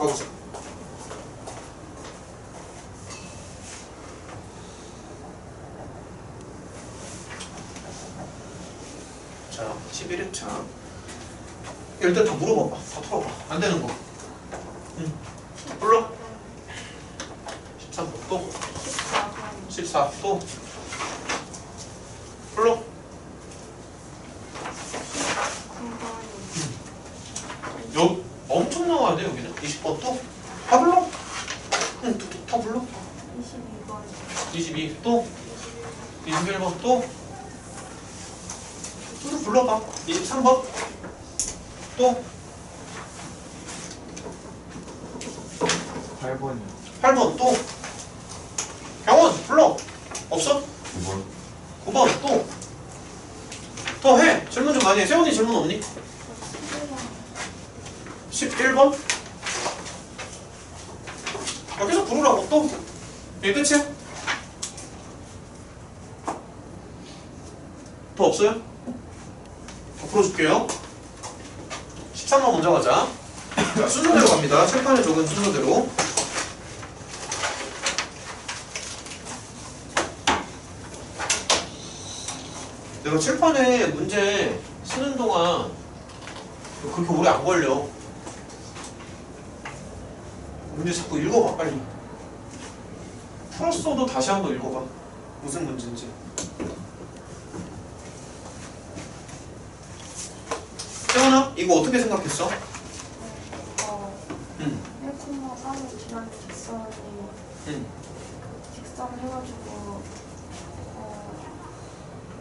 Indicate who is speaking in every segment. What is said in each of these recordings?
Speaker 1: 가보자. 자, 11회차. 일단 다 물어봐봐. 다 털어봐. 안 되는 거. 응. 불러. 13번 또. 14 또. 불러. 여기 엄청 나와야 돼 여기는. 20번 또. 다 불러. 응, 다 불러.
Speaker 2: 22번.
Speaker 1: 22 또. 21번 또. 또 불러봐. 23번 또.
Speaker 3: 8번이요.
Speaker 1: 8번 또. 병원 불러. 없어?
Speaker 3: 9번.
Speaker 1: 9번 또. 더 해. 질문 좀 많이 해. 세훈이 질문 없니? 11번? 여기서 부르라고 또. 이게 끝이야? 더 없어요? 더 풀어줄게요. 13번 먼저 가자. 자, 순서대로 갑니다. 칠판에 적은 순서대로. 내가 칠판에 문제 쓰는 동안 그렇게 오래 안 걸려. 문제 자꾸 읽어봐 빨리. 풀었어도 다시 한번 읽어봐. 무슨 문제인지. 세훈아 이거 어떻게 생각했어? 응.
Speaker 2: 1,3을 지난 직선이
Speaker 1: 응.
Speaker 2: 직선 해가지고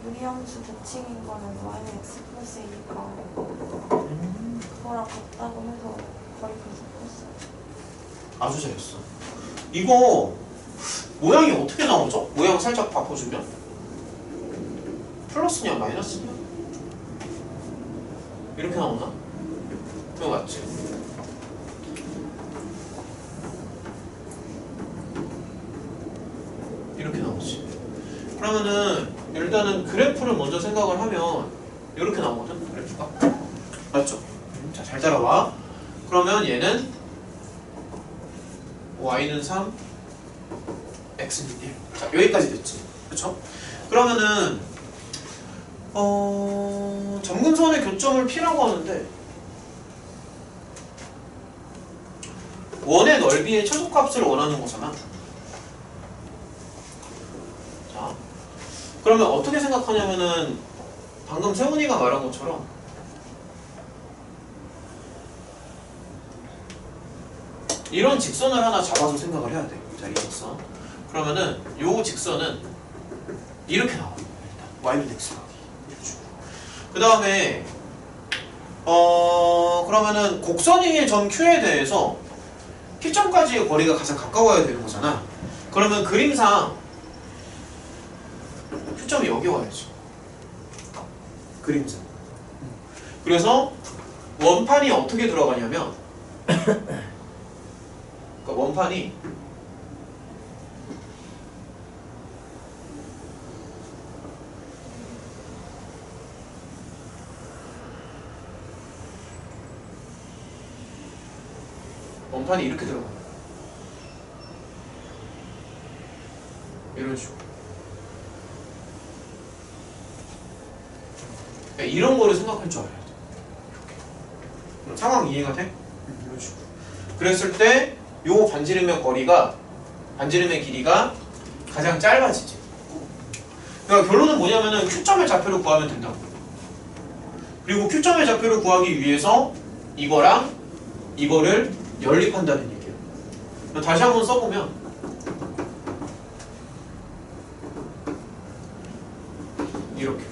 Speaker 2: 유리함수 대칭인 거는 y는 x 플러스 2니까 그거랑 같다고 해서 거의 계속했어요.
Speaker 1: 아주 잘했어. 이거 모양이 어떻게 나오죠? 모양 살짝 바꿔주면 플러스냐 마이너스냐? 이렇게 나오나? 그거 맞지? 이렇게 나오지. 그러면은 일단은 그래프를 먼저 생각을 하면 이렇게 나오거든 그래프가. 맞죠? 자, 잘 따라와. 그러면 얘는 y는 3 x는 1. 자, 여기까지 됐지. 그쵸? 그러면은 점근선의 교점을 P라고 하는데 원의 넓이의 최소값을 원하는 거잖아. 자, 그러면 어떻게 생각하냐면은 방금 세훈이가 말한 것처럼 이런 직선을 하나 잡아서 생각을 해야 돼. 자, 이 직선. 그러면은 요 직선은 이렇게 나와요. 일단 y는 x가 그 다음에 그러면은 곡선의 점 Q에 대해서 P점까지의 거리가 가장 가까워야 되는 거잖아. 그러면 그림상 Q점이 여기 와야지. 그림상. 그래서 원판이 어떻게 들어가냐면 그러니까 원판이 이렇게 들어가요. 이런 식으로. 그러니까 이런 거를 생각할 줄 알아야 돼. 이렇게. 상황 이해가 돼? 이런 식으로. 그랬을 때 요 반지름의 거리가 반지름의 길이가 가장 짧아지지. 그러니까 결론은 뭐냐면은 Q점의 좌표를 구하면 된다고. 그리고 Q점의 좌표를 구하기 위해서 이거랑 이거를 연립한다는 얘기예요. 다시 한번 써보면 이렇게.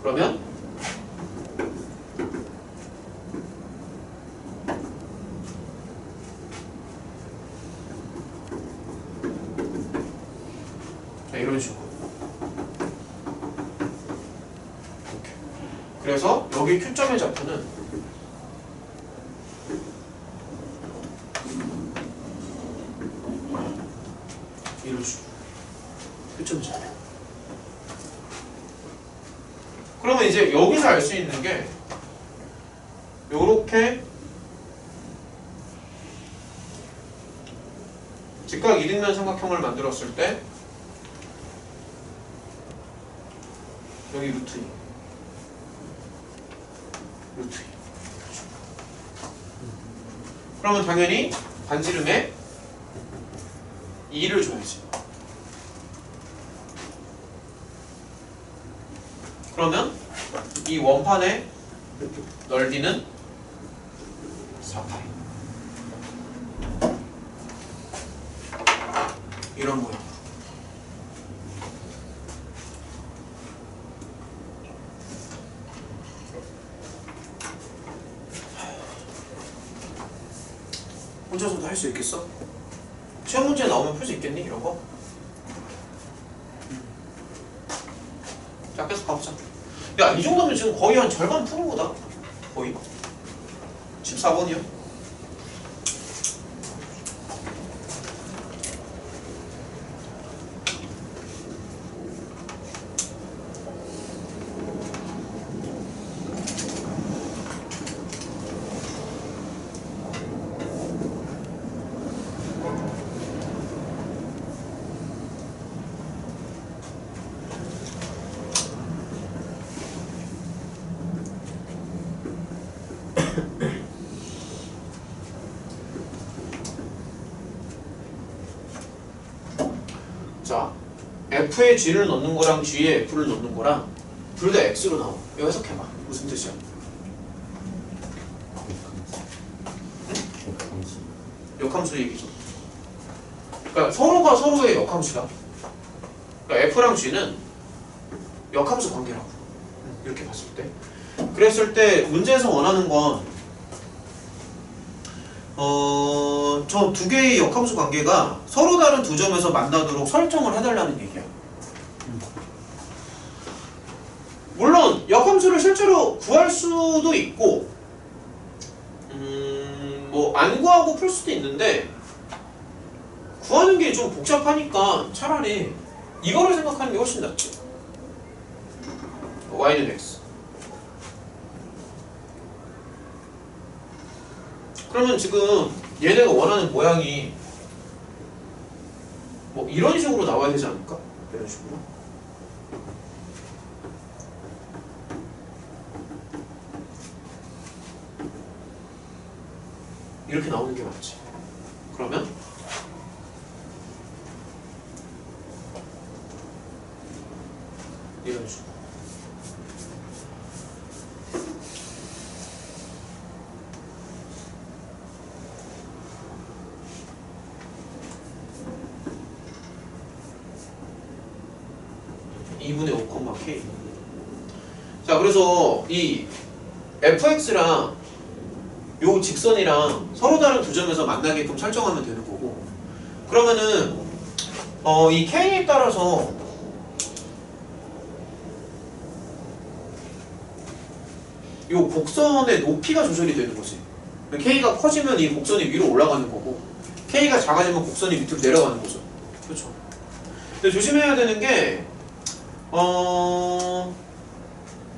Speaker 1: 그러면 자, 이런 식으로. 이렇게. 그래서 여기 Q점의 좌표는 이런 식으로. Q점의 좌표. 그러면 이제 여기서 알 수 있는 게 요렇게 각각 이등변 삼각형을 만들었을 때 여기 루트 2 루트 2 그러면 당연히 반지름에 2를 줘야지. 그러면 이 원판의 넓이는 4파이. 이런 모양. 혼자서도 할 수 있겠어? 시험 문제 나오면 풀 수 있겠니? 이런 거? 자, 계속 가보자. 야, 이 정도면 지금 거의 한 절반 푸는 거다. 거의. 14번이요. 자, F에 G를 넣는 거랑 G에 F를 넣는 거랑 둘 다 X로 나와. 이거 해석해봐. 무슨 뜻이야? 역함수 얘기죠. 그러니까 서로가 서로의 역함수다. 그러니까 F랑 G는 역함수 관계라고. 이렇게 봤을 때. 그랬을 때 문제에서 원하는 건 저 두 개의 역함수 관계가 서로 다른 두 점에서 만나도록 설정을 해달라는 얘기야. 물론 역함수를 실제로 구할 수도 있고 뭐 안 구하고 풀 수도 있는데 구하는 게 좀 복잡하니까 차라리 이거를 생각하는 게 훨씬 낫지. y는 x. 그러면 지금 얘네가 원하는 모양이 뭐 이런 식으로 나와야 되지 않을까? 이런 식으로. 이렇게 나오는 게 맞지. 그러면 이런 식으로. (2분의 5, k) 자, 그래서 이 fx랑 요 직선이랑 서로 다른 두 점에서 만나게끔 설정하면 되는 거고, 그러면은 이 k에 따라서 요 곡선의 높이가 조절이 되는 거지. k가 커지면 이 곡선이 위로 올라가는 거고, k가 작아지면 곡선이 밑으로 내려가는 거죠. 그렇죠? 근데 조심해야 되는 게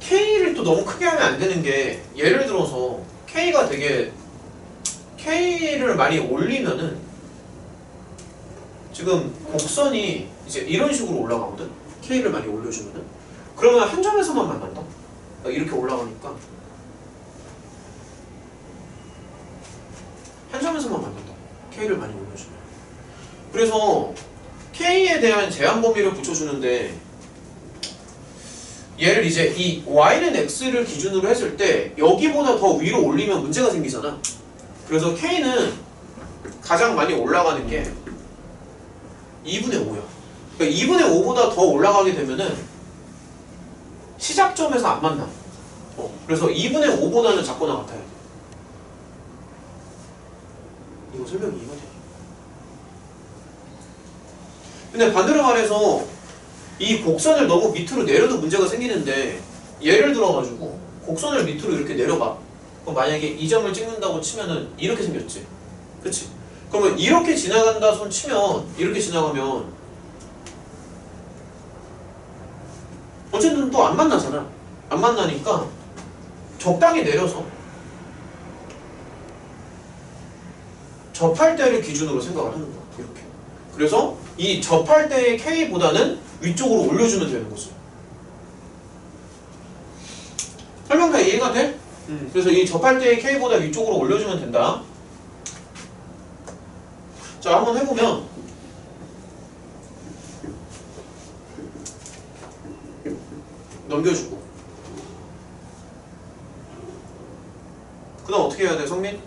Speaker 1: K를 또 너무 크게 하면 안 되는 게, 예를 들어서 K가 되게 K를 많이 올리면은 지금 곡선이 이제 이런 식으로 올라가거든. K를 많이 올려주면은 그러면 한 점에서만 만난다. 이렇게 올라가니까 한 점에서만 만난다. K를 많이 올려주면. 그래서 K에 대한 제한 범위를 붙여주는데, 얘를 이제 이 y는 x를 기준으로 했을 때 여기보다 더 위로 올리면 문제가 생기잖아. 그래서 k는 가장 많이 올라가는 게 2분의 5야. 그러니까 2분의 5보다 더 올라가게 되면은 시작점에서 안 만나. 그래서 2분의 5보다는 작거나 같아요. 이거 설명이 이해가 돼. 근데 반대로 말해서 이 곡선을 너무 밑으로 내려도 문제가 생기는데, 예를 들어가지고 곡선을 밑으로 이렇게 내려가. 그럼 만약에 이 점을 찍는다고 치면은 이렇게 생겼지. 그치? 그러면 이렇게 지나간다 손 치면, 이렇게 지나가면 어쨌든 또 안 만나잖아. 안 만나니까 적당히 내려서 접할 때를 기준으로 생각을 하는 거야. 이렇게. 그래서 이 접할 때의 K보다는 위쪽으로 올려주면 되는 거죠. 설명 다 이해가 돼? 그래서 이 접할 때의 K보다 위쪽으로 올려주면 된다. 자, 한번 해보면 넘겨주고 그 다음 어떻게 해야 돼, 성민?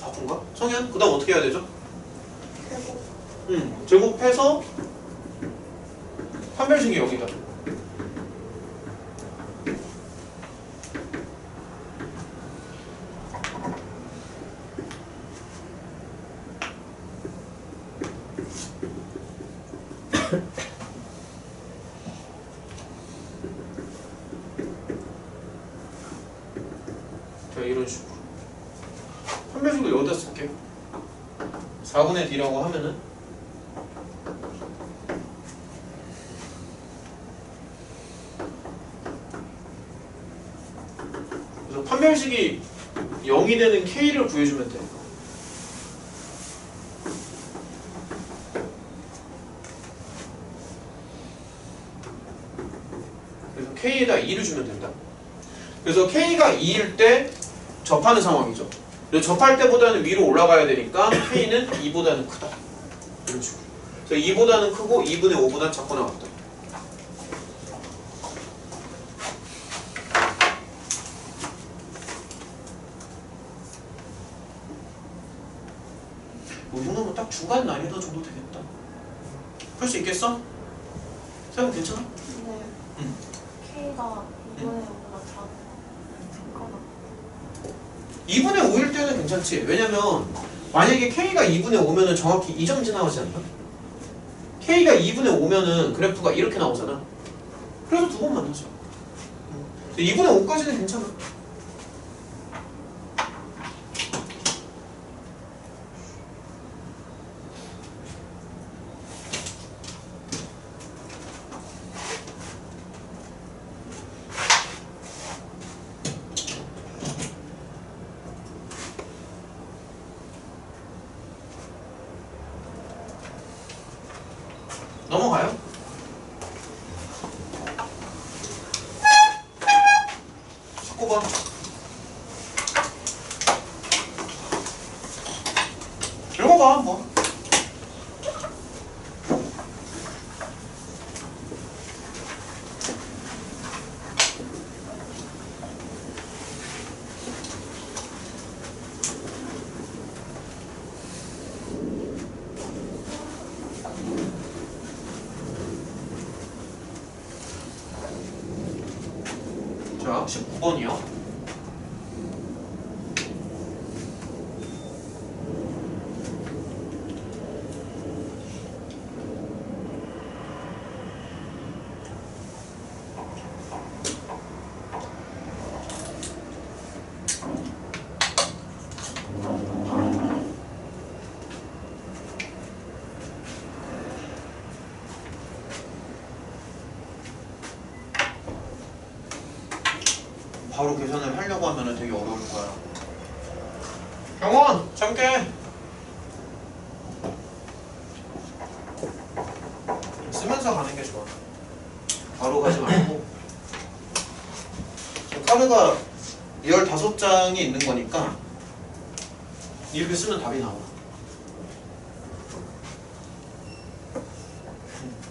Speaker 1: 바쁜가? 성현? 그 다음 어떻게 해야 되죠? 제곱해서 판별식이 여기다. 자, 이런 식으로 판별식을 여기다 쓸게요. 4분의 D라고 하면은 그래서 판별식이 0이 되는 K를 구해주면 돼. 그래서 K에다 2를 주면 된다. 그래서 K가 2일 때 접하는 상황이죠. 그래서 접할 때보다는 위로 올라가야 되니까 K는 2보다는 크다. 이런 식으로. 그래서 2보다는 크고 2분의 5보다 작고 나왔다. 이 정도면 딱 중간 난이도 정도 되겠다. 풀 수 있겠어? 생각 괜찮아?
Speaker 2: 네. K가 2분의 5보다 작거나
Speaker 1: 2분의 5일 때는 괜찮지. 왜냐면 만약에 K가 2분의 5면은 정확히 2점 지나가지 않나? K가 2분의 5면은 그래프가 이렇게 나오잖아. 그래서 두 번 만나죠. 2분의 5까지는 괜찮아. 넘어가요. 번 읽어봐 한번. 자, 19번이요. 바로 계산을 하려고 하면 되게 어려울 거야. 경원! 잠깐! 쓰면서 가는 게 좋아. 바로 가지 말고. 카드가 15장이 있는 거니까 이렇게 쓰면 답이 나와.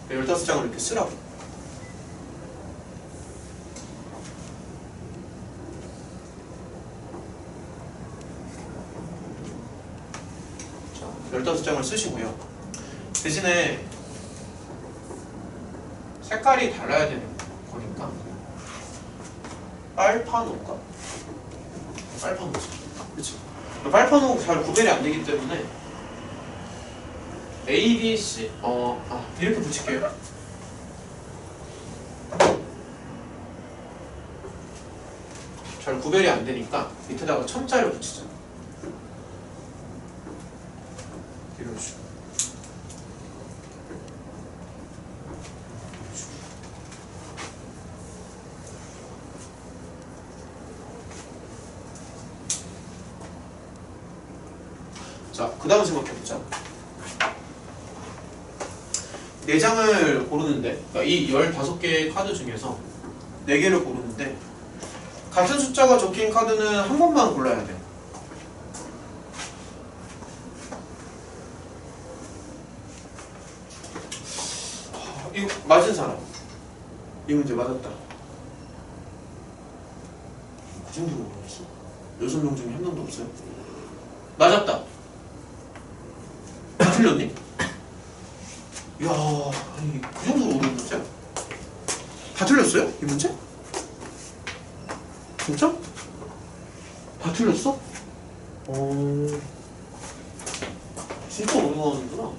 Speaker 1: 15장을 이렇게 쓰라고. 자, 15장을 쓰시고요. 대신에 색깔이 달라야 되는 거니까 빨판호가 빨판호지. 그렇죠. 빨판호 잘 구별이 안 되기 때문에 A, B, C 이렇게 붙일게요. 잘 구별이 안 되니까 밑에다가 첨자를 붙이자. 이런 식으로. 자, 그 다음 생각해보자. 4장을 고르는데, 그러니까 이 15개의 카드 중에서 4개를 고르는데 같은 숫자가 적힌 카드는 한 번만 골라야 돼. 이거 맞은 사람. 이 문제 맞았다. 그 정도로 모르겠어. 6명 중에 한 명도 없어요. 맞았다. 틀렸니? 이야, 아니, 그 정도로 어려운 문제야? 다 틀렸어요? 이 문제? 진짜? 다 틀렸어? 진짜 어려워하는구나.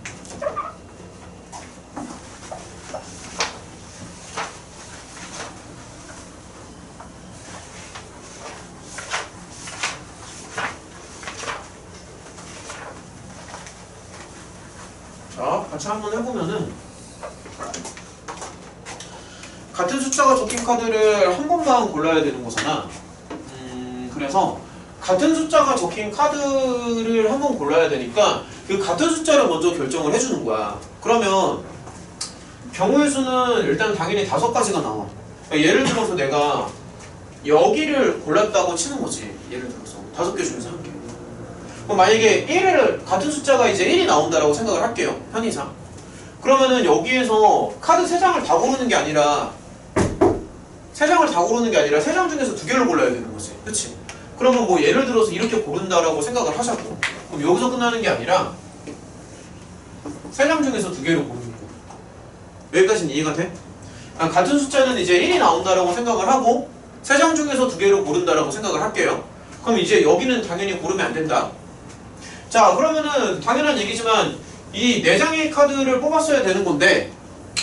Speaker 1: 자, 같이 한번 해보면은 같은 숫자가 적힌 카드를 한 번만 골라야 되는 거잖아. 그래서 같은 숫자가 적힌 카드를 한 번 골라야 되니까 그 같은 숫자를 먼저 결정을 해주는 거야. 그러면 경우의 수는 일단 당연히 5가지가 나와. 그러니까 예를 들어서 내가 여기를 골랐다고 치는 거지. 예를 들어서 5개 중에서 한 개. 그럼 만약에 1을 같은 숫자가 이제 1이 나온다라고 생각을 할게요. 편의상. 그러면은 여기에서 카드 3장을 다 고르는 게 아니라 3장을 다 고르는 게 아니라 3장 중에서 2개를 골라야 되는 거지. 그치? 그러면 뭐 예를 들어서 이렇게 고른다라고 생각을 하자고. 그럼 여기서 끝나는 게 아니라 3장 중에서 2개를 고르는 거. 여기까지는 이해가 돼? 같은 숫자는 이제 1이 나온다라고 생각을 하고 3장 중에서 2개를 고른다라고 생각을 할게요. 그럼 이제 여기는 당연히 고르면 안 된다. 자, 그러면은 당연한 얘기지만 이 4장의 카드를 뽑았어야 되는 건데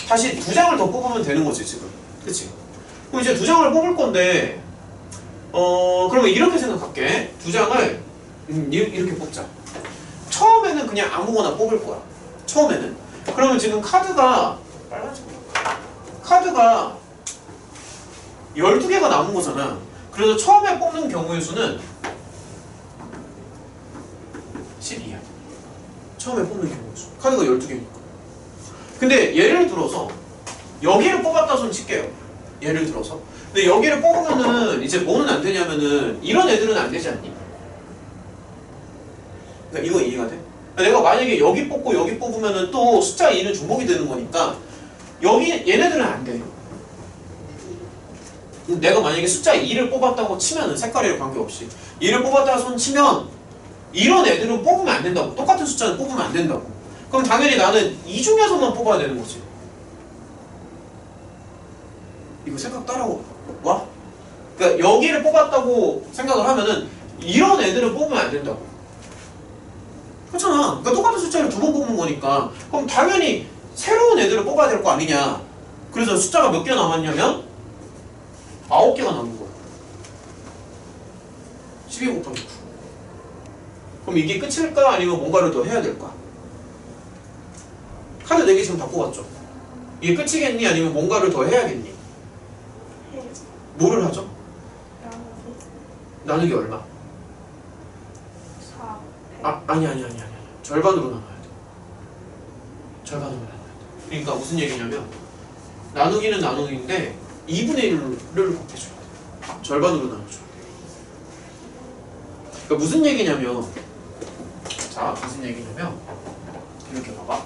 Speaker 1: 다시 2장을 더 뽑으면 되는 거지 지금. 그치? 그럼 이제 2장을 뽑을 건데 그러면 이렇게 생각할게. 2장을 이렇게 뽑자. 처음에는 그냥 아무거나 뽑을 거야. 처음에는. 그러면 지금 카드가 12개가 남은 거잖아. 그래서 처음에 뽑는 경우의 수는 12야. 처음에 뽑는 경우의 수. 카드가 12개니까. 근데 예를 들어서 여기를 뽑았다 손 칠게요. 예를 들어서. 근데 여기를 뽑으면은 이제 뭐는 안 되냐면은 이런 애들은 안 되지 않니? 그러니까 이거 이해가 돼? 내가 만약에 여기 뽑고 여기 뽑으면은 또 숫자 2는 중복이 되는 거니까 여기 얘네들은 안 돼. 내가 만약에 숫자 2를 뽑았다고 치면은 색깔이랑 관계없이 2를 뽑았다고 손 치면 이런 애들은 뽑으면 안 된다고. 똑같은 숫자는 뽑으면 안 된다고. 그럼 당연히 나는 이 중에서만 뽑아야 되는 거지. 이거 생각 따라와? 그러니까 여기를 뽑았다고 생각을 하면은 이런 애들은 뽑으면 안 된다고. 그렇잖아. 그러니까 똑같은 숫자를 2번 뽑는 거니까 그럼 당연히 새로운 애들을 뽑아야 될 거 아니냐. 그래서 숫자가 몇 개 남았냐면 9개가 남은 거야. 12 곱하기 9. 그럼 이게 끝일까? 아니면 뭔가를 더 해야 될까? 카드 4개 지금 다 뽑았죠? 이게 끝이겠니? 아니면 뭔가를 더 해야겠니? 뭐를 하죠? 나누기 얼마?
Speaker 2: 4.
Speaker 1: 아니. 절반으로 나눠야 돼. 절반으로 나눠야 돼. 그러니까 무슨 얘기냐면 나누기는 나누기인데 2분의 1을 곱해줘야 돼. 절반으로 나눠줘야 돼. 그러니까 무슨 얘기냐면 이렇게 봐봐.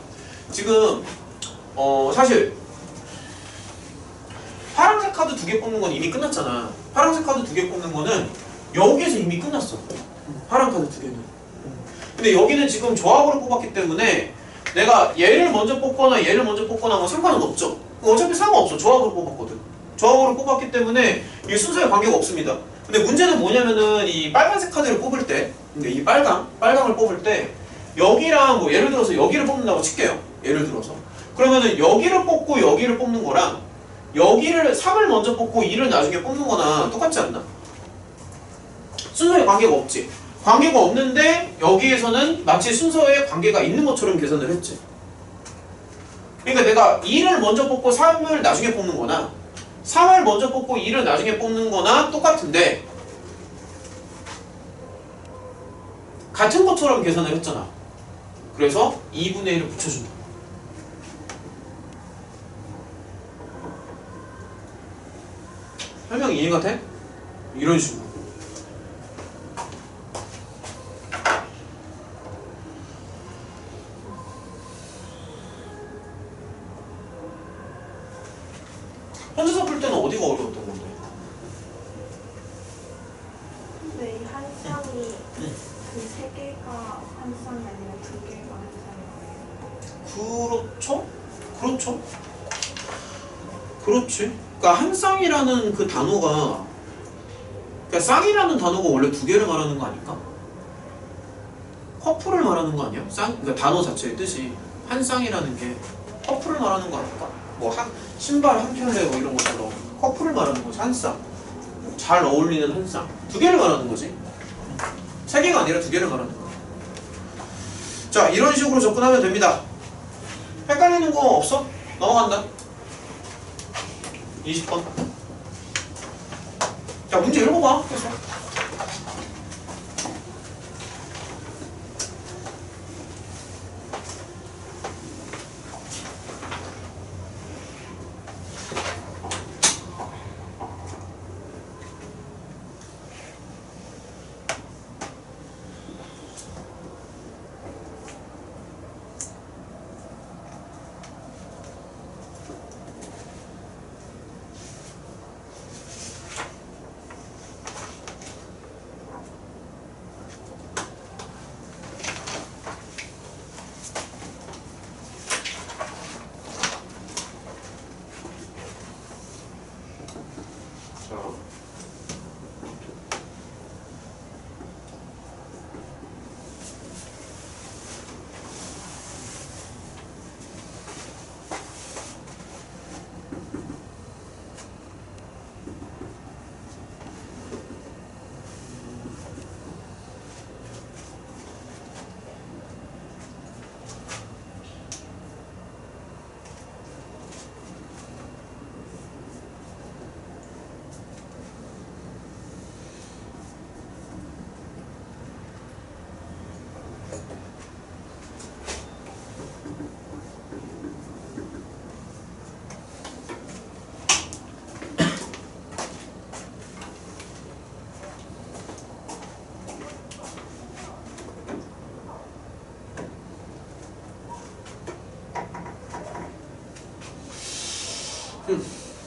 Speaker 1: 지금 사실 파란색 카드 2개 뽑는 건 이미 끝났잖아. 파란색 카드 2개 뽑는 거는 여기에서 이미 끝났어. 파란 카드 2개는. 근데 여기는 지금 조합으로 뽑았기 때문에 내가 얘를 먼저 뽑거나 얘를 먼저 뽑거나 뭐 상관은 없죠. 어차피 상관없어. 조합으로 뽑았거든. 조합으로 뽑았기 때문에 이 순서에 관계가 없습니다. 근데 문제는 뭐냐면은 이 빨간색 카드를 뽑을 때, 그러니까 이 빨강을 뽑을 때 여기랑 뭐 예를 들어서 여기를 뽑는다고 칠게요. 예를 들어서. 그러면은 여기를 뽑고 여기를 뽑는 거랑 여기를 3을 먼저 뽑고 2를 나중에 뽑는 거나 똑같지 않나? 순서에 관계가 없지. 관계가 없는데 여기에서는 마치 순서에 관계가 있는 것처럼 계산을 했지. 그러니까 내가 2를 먼저 뽑고 3을 나중에 뽑는 거나 3을 먼저 뽑고 2를 나중에 뽑는 거나 똑같은데 같은 것처럼 계산을 했잖아. 그래서 2분의 1을 붙여준다. 설명 이해가 돼? 이런 식으로. 혼자서 풀 때는 어디가 어려웠던 건데?
Speaker 2: 근데 이 한 쌍이 그 세 개가 한 쌍이 아니라 두 개가 한 쌍이에요.
Speaker 1: 그렇죠? 그렇죠? 그렇지. 그러니까 한 쌍이라는 그 단어가, 그러니까 쌍이라는 단어가 원래 두 개를 말하는 거 아닐까? 커플을 말하는 거 아니야? 그러니까 단어 자체의 뜻이 한 쌍이라는 게 커플을 말하는 거 아닐까? 뭐 신발 한 켤레 뭐 이런 것처럼 커플을 말하는 거지. 한 쌍. 잘 어울리는 한 쌍. 두 개를 말하는 거지. 세 개가 아니라 두 개를 말하는 거야. 자, 이런 식으로 접근하면 됩니다. 헷갈리는 거 없어? 넘어간다. 20번. 자, 문제 읽어봐. 계속.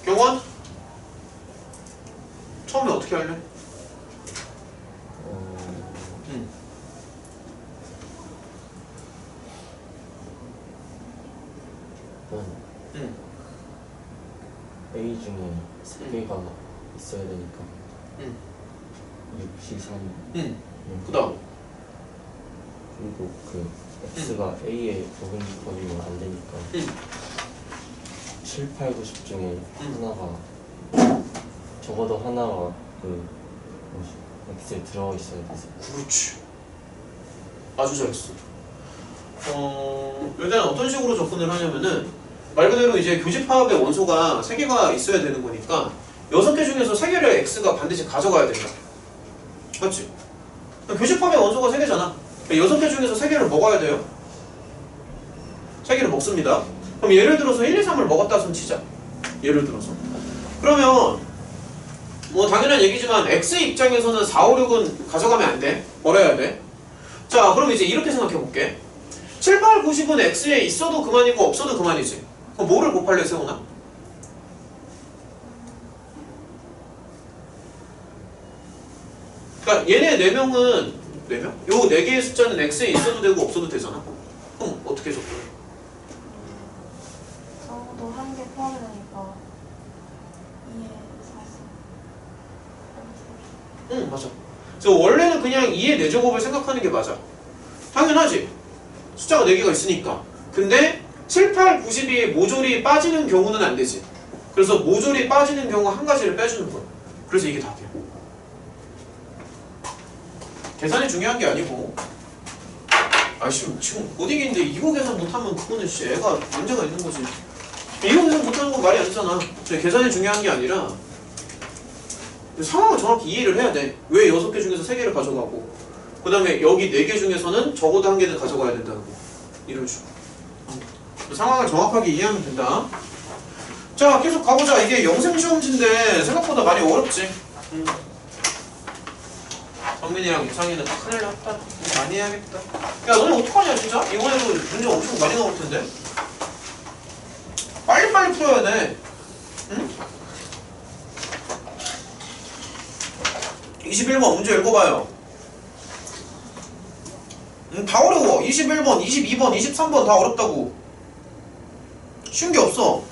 Speaker 1: 경원? 처음에 어떻게 할래?
Speaker 3: A 중에 세 개가 있어야 되니까 6, 3
Speaker 1: 그 다음
Speaker 3: 그리고 그 X가 A에 적용거리면 안 되니까 7, 8, 9, 10 중에 하나가 적어도 하나가 그 X에 들어가 있어야 돼서.
Speaker 1: 그렇지. 아주 잘했어. 일단 어떤 식으로 접근을 하냐면은 말 그대로 이제 교집합의 원소가 3개가 있어야 되는 거니까 6개 중에서 3개를 X가 반드시 가져가야 된다. 맞지? 교집합의 원소가 3개잖아. 6개 중에서 3개를 먹어야 돼요. 3개를 먹습니다. 그럼 예를 들어서 1, 2, 3을 먹었다 손 치자. 예를 들어서. 그러면 뭐 당연한 얘기지만 X 입장에서는 4, 5, 6은 가져가면 안 돼. 버려야 돼. 자, 그럼 이제 이렇게 생각해 볼게. 7, 8, 90은 X에 있어도 그만이고 없어도 그만이지. 그럼 뭐를 곱할래, 세훈아? 그러니까 얘네 4명은 4명? 요 4개의 숫자는 X에 있어도 되고 없어도 되잖아. 그럼 어떻게 접근해?
Speaker 2: 적어도 한 개 포함되니까 2에 4.
Speaker 1: 응, 맞아. 그래서 원래는 그냥 2의 4제곱을 생각하는 게 맞아. 당연하지. 숫자가 4개가 있으니까. 근데 7, 8, 90이 모조리 빠지는 경우는 안 되지. 그래서 모조리 빠지는 경우 한 가지를 빼주는 거야. 그래서 이게 답이야. 계산이 중요한 게 아니고. 지금 고딩인데 이거 계산 못하면 그거는 애가 문제가 있는 거지. 이거 계산 못하는 건 말이 안 되잖아. 계산이 중요한 게 아니라 상황을 정확히 이해를 해야 돼. 왜 6개 중에서 3개를 가져가고 그 다음에 여기 4개 중에서는 적어도 1개는 가져가야 된다는 거. 이런 식으로 상황을 정확하게 이해하면 된다. 자, 계속 가보자. 이게 영생시험지인데 생각보다 많이 어렵지. 성민이랑 유상이는 큰일 났다. 많이 해야겠다. 야, 너네 어떡하냐 진짜? 이번에도 문제 엄청 많이 나올 텐데. 빨리빨리 풀어야 돼. 응? 21번 문제 읽어봐요. 다 어려워. 21번, 22번, 23번 다 어렵다고. 쉬운 게 없어.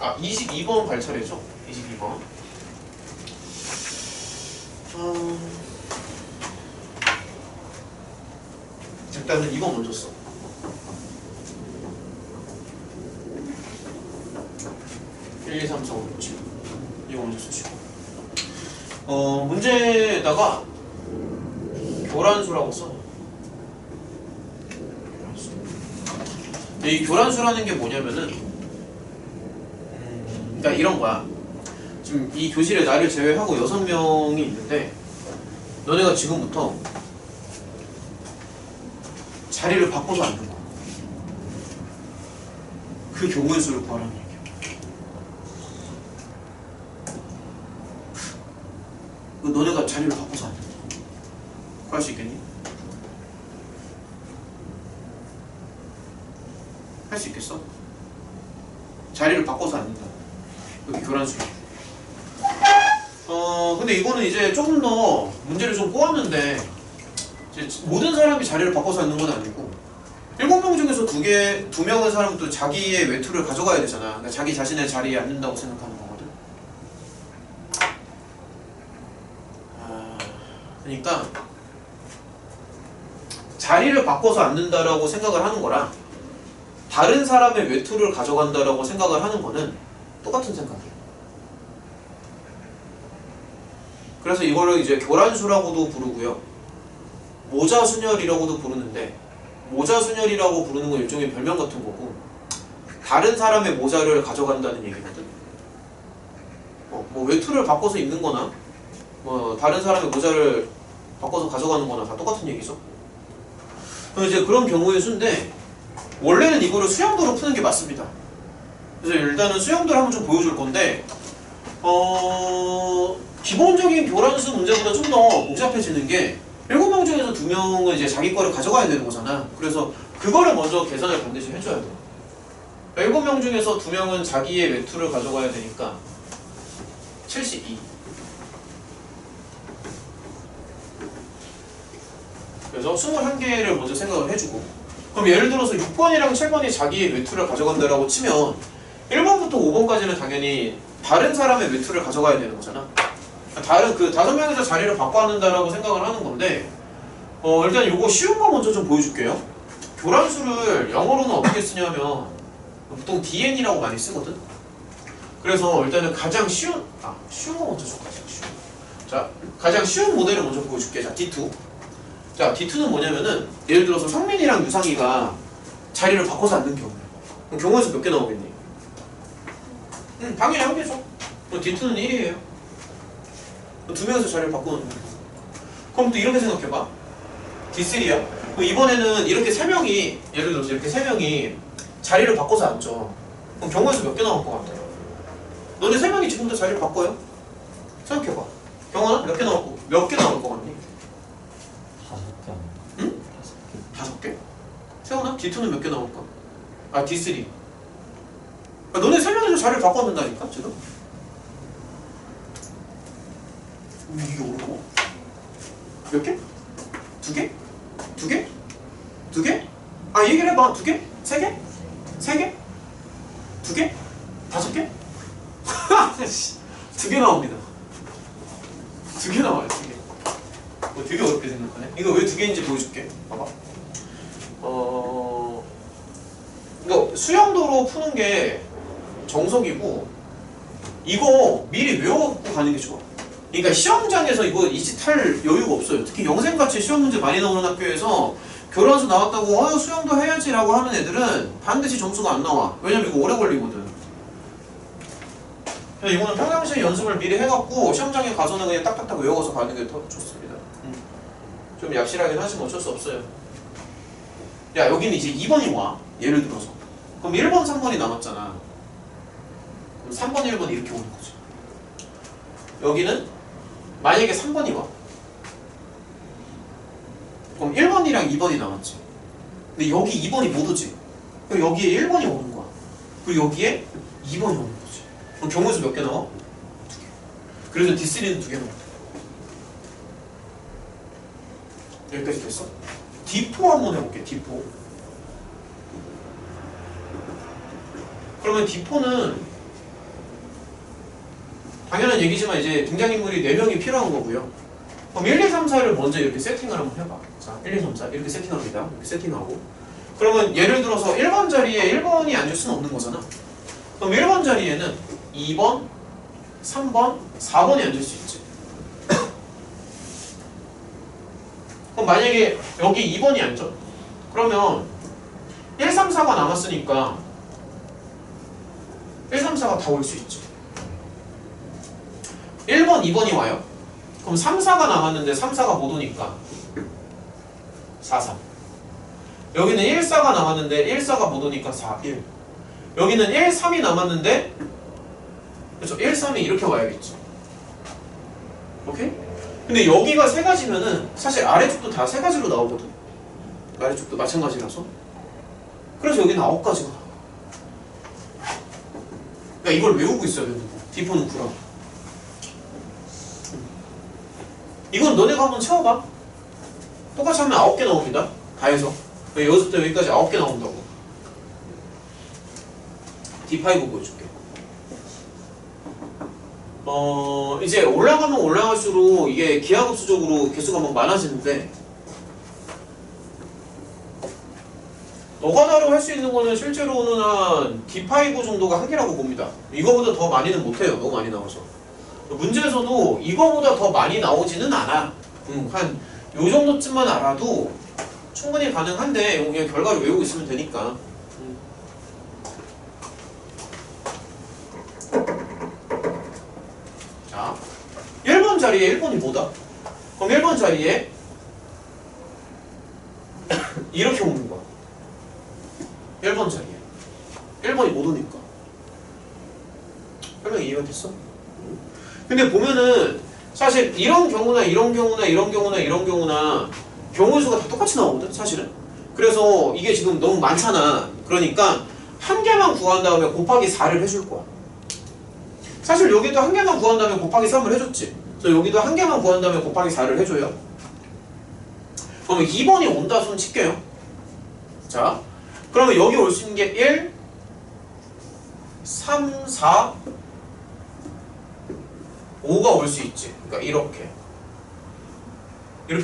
Speaker 1: 아, 22번 갈 차례죠. 22번. 일단은 2번 먼저 써. 1, 2, 3, 4, 5, 6, 7. 이거 먼저 쓰시고. 문제에다가 교란수라고 써. 교란수. 이 교란수라는 게 뭐냐면은 그러니까 이런 거야. 지금 이 교실에 나를 제외하고 6명이 있는데 너네가 지금부터 자리를 바꿔서 앉는 거야. 그 경우의 수를 구하라는 얘기야. 너네가 자리를 바꿔서 앉는 거야. 구할 수 있겠니? 할 수 있겠어? 자리를 바꿔서 앉는다. 여기 교란수야. 근데 이거는 이제 조금 더 문제를 좀 꼬았는데 이제 모든 사람이 자리를 바꿔서 앉는 건 아니고 7명 중에서 2명의 사람은 또 자기의 외투를 가져가야 되잖아. 그러니까 자기 자신의 자리에 앉는다고 생각하는 거거든. 그러니까 자리를 바꿔서 앉는다라고 생각을 하는 거랑 다른 사람의 외투를 가져간다라고 생각을 하는 거는 똑같은 생각이에요. 그래서 이거를 이제 교란수라고도 부르고요. 모자순열이라고도 부르는데 모자순열이라고 부르는 건 일종의 별명 같은 거고 다른 사람의 모자를 가져간다는 얘기거든. 뭐 외투를 바꿔서 입는 거나 뭐 다른 사람의 모자를 바꿔서 가져가는 거나 다 똑같은 얘기죠. 그럼 이제 그런 경우의 수인데 원래는 이거를 수형도로 푸는 게 맞습니다. 그래서 일단은 수형도를 한번 좀 보여줄 건데 기본적인 교란수 문제보다 좀 더 복잡해지는 게 7명 중에서 2명은 이제 자기 거를 가져가야 되는 거잖아. 그래서 그거를 먼저 계산을 반드시 해줘야 돼. 7명 중에서 2명은 자기의 외투를 가져가야 되니까 72. 그래서 21개를 먼저 생각을 해주고 그럼 예를 들어서 6번이랑 7번이 자기의 외투를 가져간다라고 치면 1번부터 5번까지는 당연히 다른 사람의 외투를 가져가야 되는 거잖아. 다른 그 5명에서 자리를 바꿔 앉는다라고 생각을 하는 건데 일단 요거 쉬운 거 먼저 좀 보여줄게요. 교란수를 영어로는 어떻게 쓰냐면 보통 DN이라고 많이 쓰거든. 그래서 일단은 가장 쉬운 거 먼저 줄까? 자, 가장 쉬운 모델을 먼저 보여줄게. 자, D2. 자, D2는 뭐냐면은 예를 들어서 성민이랑 유상이가 자리를 바꿔서 앉는 경우야. 그럼 경우에서 몇 개 나오겠니? 당연히 한 개죠. D2는 1이에요. 2명에서 자리를 바꾸는 거야. 그럼 또 이렇게 생각해봐. D3야. 그럼 이번에는 이렇게 3명이 예를 들어서 이렇게 3명이 자리를 바꿔서 앉죠. 그럼 경우에서 몇 개 나올 것 같아? 너네 세 명이 지금도 자리를 바꿔요? 생각해봐. 경원아 몇 개 나올 것 같니?
Speaker 3: 5개 아니야?
Speaker 1: 응? 5개? 세훈아 D2는 몇 개 나올까? 아 D3. 너네 세 명이서 자리를 바꿔놓는다니까 지금? 이게 어려워? 몇 개? 2개? 2개? 2개? 아 얘기를 해봐. 2개? 3개? 3개? 2개? 5개? 2개 나옵니다. 2개 나와요. 2개. 뭐 되게 어렵게 생각하네. 이거 왜 2개인지 보여줄게. 봐봐. 이거 수영도로 푸는 게 정석이고 이거 미리 외워갖고 가는 게 좋아. 그러니까 시험장에서 이거 이짓할 여유가 없어요. 특히 영생같이 시험 문제 많이 나오는 학교에서 교환수 나왔다고 수영도 해야지 라고 하는 애들은 반드시 점수가 안 나와. 왜냐면 이거 오래 걸리거든. 그래서 이거는 평상시에 연습을 미리 해갖고 시험장에 가서는 그냥 딱딱딱 외워서 가는 게 더 좋습니다. 좀 얍실하긴 하지만 어쩔 수 없어요. 야 여기는 이제 2번이 와. 예를 들어서 그럼 1번 3번이 남았잖아. 그럼 3번 1번이 이렇게 오는 거지. 여기는 만약에 3번이 와. 그럼 1번이랑 2번이 남았지. 근데 여기 2번이 못 오지. 그럼 여기에 1번이 오는 거야. 그리고 여기에 2번이 오는 거지. 그럼 경우수 몇 개 나와? 2개. 그래서 D3는 2개 나와. 여기까지 됐어? D4 한번 해볼게. D4. 그러면 D4는 당연한 얘기지만 이제 등장인물이 4명이 필요한 거고요. 그럼 1, 2, 3, 4를 먼저 이렇게 세팅을 한번 해봐. 자, 1, 2, 3, 4 이렇게 세팅합니다. 이렇게 세팅하고 그러면 예를 들어서 1번 자리에 1번이 앉을 수는 없는 거잖아. 그럼 1번 자리에는 2번, 3번, 4번이 앉을 수 있지. 그럼 만약에 여기 2번이 앉아. 그러면 1, 3, 4가 남았으니까 1, 3, 4가 다 올 수 있지. 1번, 2번이 와요. 그럼 3, 4가 남았는데 3, 4가 못 오니까 4, 3. 여기는 1, 4가 남았는데 1, 4가 못 오니까 4, 1. 여기는 1, 3이 남았는데 그렇죠? 1, 3이 이렇게 와야겠죠. 오케이? 근데 여기가 3가지면은 사실 아래쪽도 다 3가지로 나오거든. 아래쪽도 마찬가지라서. 그래서 여기는 9가지가 나와. 그러니까 이걸 외우고 있어야 되는 거. D4는 9라고. 이건 너네가 한번 채워봐. 똑같이 하면 9개 나옵니다. 다 해서. 여기서부터 여기까지 9개 나온다고. D5 보여줄게. 이제 올라가면 올라갈수록 이게 기하급수적으로 개수가 막 많아지는데 너가나로 할 수 있는 거는 실제로는 한 D5 정도가 한계라고 봅니다. 이거보다 더 많이는 못해요. 너무 많이 나와서. 문제에서도 이거보다 더 많이 나오지는 않아. 한 요 정도쯤만 알아도 충분히 가능한데 이거 그냥 결과를 외우고 있으면 되니까. 자, 1번 자리에 1번이 뭐다? 그럼 1번 자리에 이렇게 오는 거야. 1번 자리에 1번이 못 오니까. 설명 이해가 됐어? 근데 보면은 사실 이런 경우나 이런 경우나 이런 경우나 이런 경우나 경우의 수가 다 똑같이 나오거든 사실은. 그래서 이게 지금 너무 많잖아. 그러니까 한 개만 구한 다음에 곱하기 4를 해줄 거야. 사실 여기도 한 개만 구한 다음에 곱하기 3을 해줬지. 그래서 여기도 한 개만 구한 다음에 곱하기 4를 해줘요. 그러면 2번이 온다 손 칠게요. 자, 그러면 여기 올 수 있는 게 1, 3, 4, 5가 올 수 있지. 그러니까 이렇게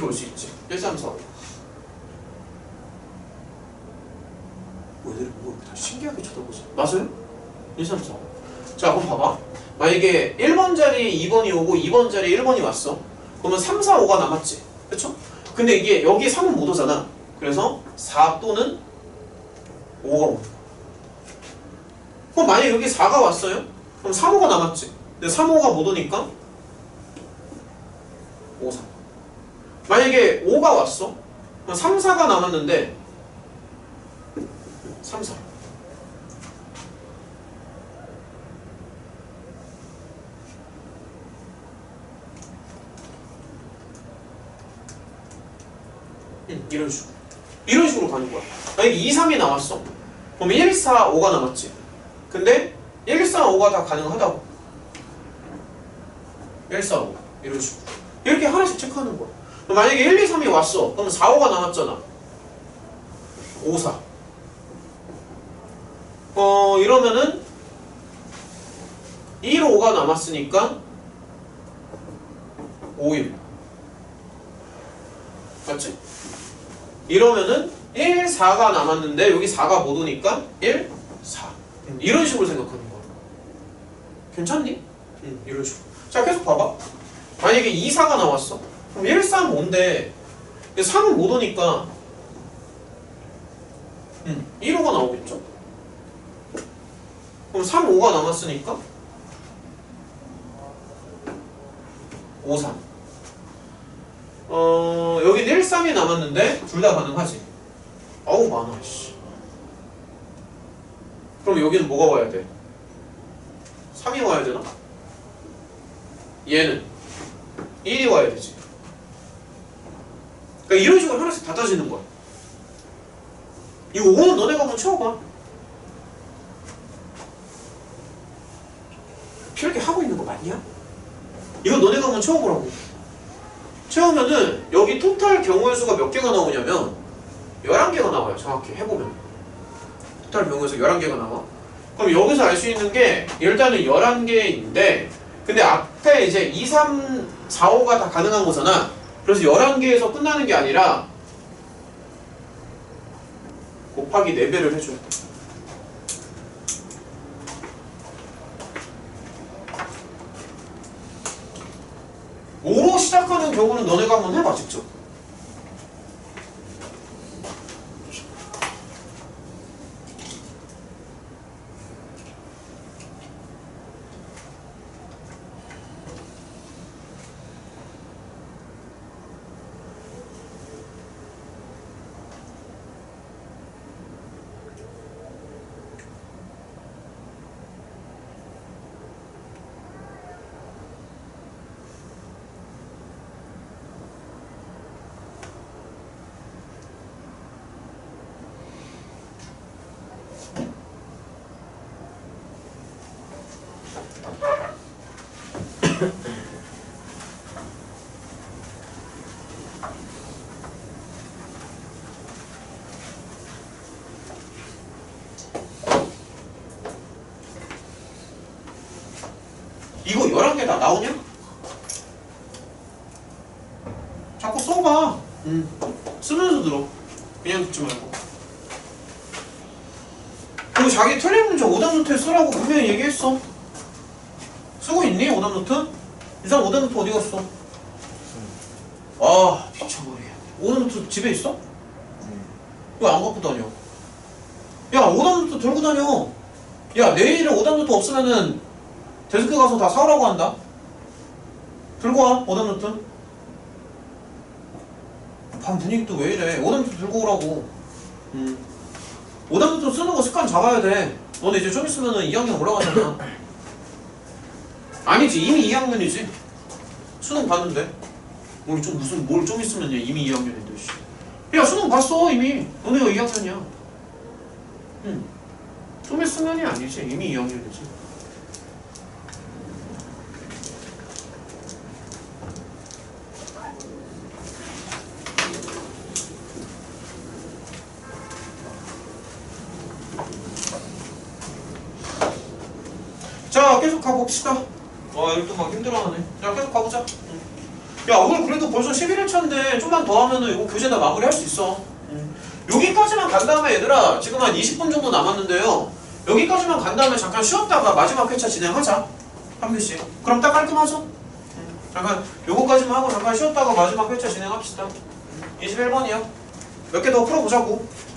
Speaker 1: 올 수 있지. 1, 3, 4, 5. 애들이 뭐 다 신기하게 쳐다보지. 맞아요? 1, 3, 4, 5. 자, 그럼 봐봐. 만약에 1번 자리에 2번이 오고 2번 자리에 1번이 왔어. 그러면 3, 4, 5가 남았지. 그쵸? 근데 이게 여기 3은 못 오잖아. 그래서 4 또는 5가 오는 거야. 그럼 만약에 여기 4가 왔어요? 그럼 3, 5가 남았지. 근데 3, 5가 못 오니까 5, 3. 만약에 5가 왔어? 그럼 3, 4가 남았는데 3, 4. 이런 식으로. 이런 식으로 가는 거야. 만약에 2, 3이 나왔어. 그럼 1, 4, 5가 남았지. 근데 1, 4, 5가 다 가능하다고. 1, 4, 5 이런 식으로. 이렇게 하나씩 체크하는 거야. 그럼 만약에 1, 2, 3이 왔어. 그럼 4, 5가 남았잖아. 5, 4. 이러면은 1, 5가 남았으니까 5, 1. 맞지? 이러면은 1, 4가 남았는데 여기 4가 못 오니까 1, 4. 이런 식으로 생각하는 거야. 괜찮니? 이런 식으로. 자, 계속 봐봐. 만약에 2, 4가 나왔어. 그럼 1, 3, 5인데 3은 못 오니까 1, 5가 나오겠죠? 그럼 3, 5가 남았으니까 5, 3. 여긴 1, 3이 남았는데 둘 다 가능하지. 어우 많아 씨. 그럼 여기는 뭐가 와야 돼? 3이 와야 되나? 얘는 1이 와야 되지. 그러니까 이런 식으로 하나씩 다 따지는 거야. 이거 5는 너네가 한번 채워봐. 이렇게 하고 있는 거 맞냐? 이거 너네가 한번 채워보라고. 채우면은 여기 토탈 경우의 수가 몇 개가 나오냐면 11개가 나와요. 정확히 해보면 토탈 경우의 수 11개가 나와. 그럼 여기서 알 수 있는 게 일단은 11개인데 근데 앞에 이제 2, 3, 4, 5가 다 가능한 거잖아. 그래서 11개에서 끝나는 게 아니라 곱하기 4배를 해줘. 5로 시작하는 경우는 너네가 한번 해봐 직접. 이거 11개 다 나오냐? 자꾸 써봐. 쓰면서 들어. 그냥 듣지 말고. 그리고 자기 틀린 문제 오답 노트에 쓰라고 분명히 얘기했어. 쓰고 있니? 오답 노트? 유상 오답 노트 어디 갔어? 아 미쳐버리겠네. 오답 노트 집에 있어? 왜 안 갖고 다녀? 야 오답 노트 들고 다녀. 야 내일에 오답 노트 없으면은 데스크 가서 다 사오라고 한다. 들고 와 오답 노트. 반 분위기도 왜 이래. 오답 노트 들고 오라고. 오답 노트 쓰는 거 습관 잡아야 돼. 너네 이제 좀 있으면은 2학년 올라가잖아. 아니지 이미 2학년이지. 수능 봤는데. 우리 좀 무슨 뭘 좀 있으면 이미 2학년인데 씨. 야 수능 봤어 이미. 너네가 2학년이야. 좀 있으면이 아니지. 이미 2학년이지. 자 계속 가봅시다. 이것도 막 힘들어하네. 자 계속 가보자. 야 오늘 그래도 벌써 11회차인데 좀만 더 하면은 이거 교재 다 마무리할 수 있어. 여기까지만 간 다음에 얘들아 지금 한 20분 정도 남았는데요. 여기까지만 간 다음에 잠깐 쉬었다가 마지막 회차 진행하자. 한 개씩. 그럼 딱 깔끔하죠? 잠깐 요거까지만 하고 잠깐 쉬었다가 마지막 회차 진행합시다. 21번이요. 몇 개 더 풀어보자고.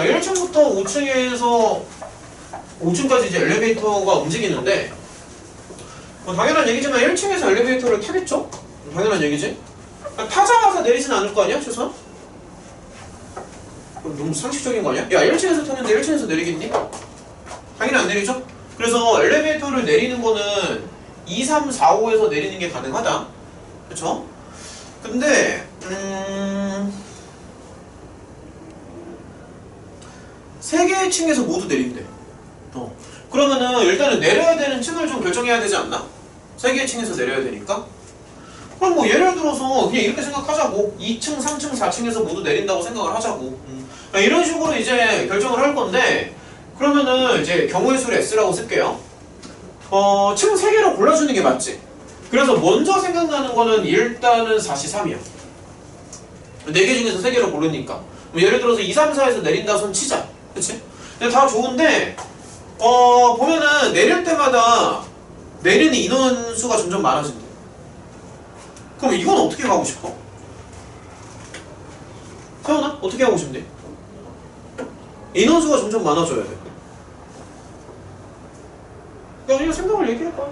Speaker 1: 1층부터 5층에서 5층까지 이제 엘리베이터가 움직이는데 당연한 얘기지만 1층에서 엘리베이터를 타겠죠? 당연한 얘기지? 타자마자 내리진 않을 거 아니야? 최소한? 너무 상식적인 거 아니야? 야 1층에서 타는데 1층에서 내리겠니? 당연히 안 내리죠? 그래서 엘리베이터를 내리는 거는 2, 3, 4, 5에서 내리는 게 가능하다. 그쵸? 근데 3개의 층에서 모두 내린대. 그러면은 일단은 내려야 되는 층을 좀 결정해야 되지 않나? 3개의 층에서 내려야 되니까. 그럼 뭐 예를 들어서 그냥 이렇게 생각하자고. 2층, 3층, 4층에서 모두 내린다고 생각을 하자고. 이런 식으로 이제 결정을 할 건데 그러면은 이제 경우의 수를 S라고 쓸게요. 층 3개로 골라주는 게 맞지? 그래서 먼저 생각나는 거는 일단은 4시3이야. 4개 중에서 3개로 고르니까. 예를 들어서 2, 3, 4에서 내린다 손 치자. 그치? 근데 다 좋은데 보면은 내릴 때마다 내리는 인원수가 점점 많아진대. 그럼 이건 어떻게 가고 싶어? 태연아? 어떻게 하고 싶니? 인원수가 점점 많아져야 돼. 야, 그냥 생각을 얘기해봐.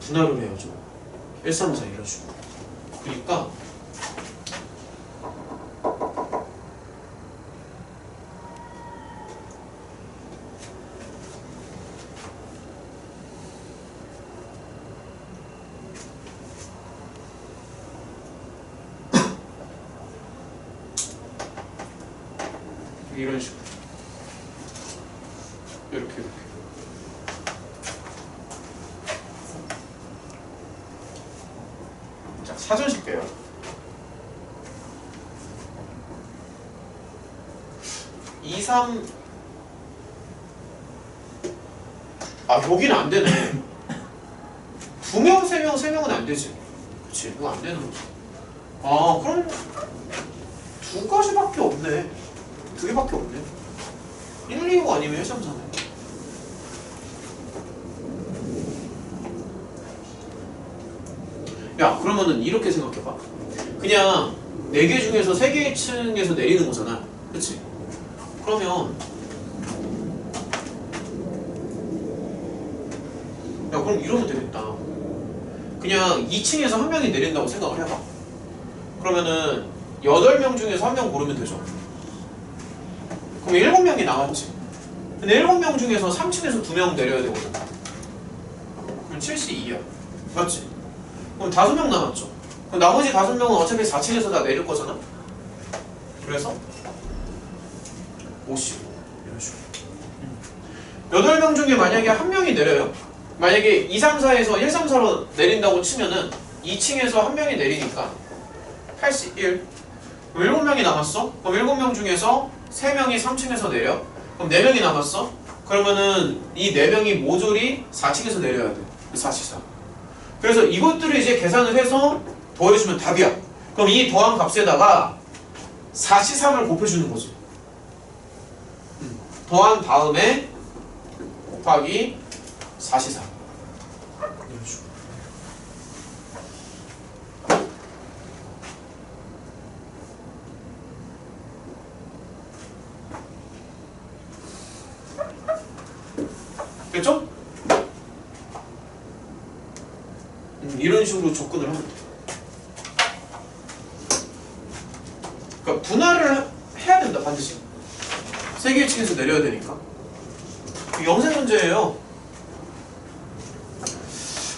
Speaker 1: 분할을 해야죠. 1, 3, 4 이런 식으로. 그러니까 이런 식으로 이렇게 자, 사전 칠게요. 이, 3 여기는 안 되네. 2명, 3명, 3명은 안 되지. 그치, 이거 안 되는 거지. 그럼 2가지밖에 없네. 2개밖에 없네. 1, 2, 5 아니면 1, 3, 4네. 야, 그러면은 이렇게 생각해봐. 그냥 4개 중에서 3개의 층에서 내리는 거잖아. 그치? 그러면 야, 그럼 이러면 되겠다. 그냥 2층에서 한 명이 내린다고 생각을 해봐. 그러면은 8명 중에서 1명 고르면 되죠. 그럼 7명이 남았지. 근데 7명 중에서 3층에서 2명 내려야 되거든. 그럼 72야. 맞지? 그럼 5명 남았죠. 그럼 나머지 5명은 어차피 4층에서 다 내릴 거잖아. 그래서 55 이런 식으로. 8명 중에 만약에 1명이 내려요. 만약에 2, 3, 4에서 1, 3, 4로 내린다고 치면은 2층에서 1명이 내리니까 81. 그럼 7명이 남았어. 그럼 7명 중에서 3명이 3층에서 내려. 그럼 4명이 남았어. 그러면은 이 4명이 모조리 4층에서 내려야 돼. 4시4. 그래서 이것들을 이제 계산을 해서 더해주면 답이야. 그럼 이 더한 값에다가 4시3을 곱해주는 거지. 더한 다음에 곱하기 4시3. 이런 식으로. 됐죠? 이런 식으로 접근을 하면 돼. 그러니까 분할을 해야 된다, 반드시. 3개의 층에서 내려야 되니까. 영생 문제예요.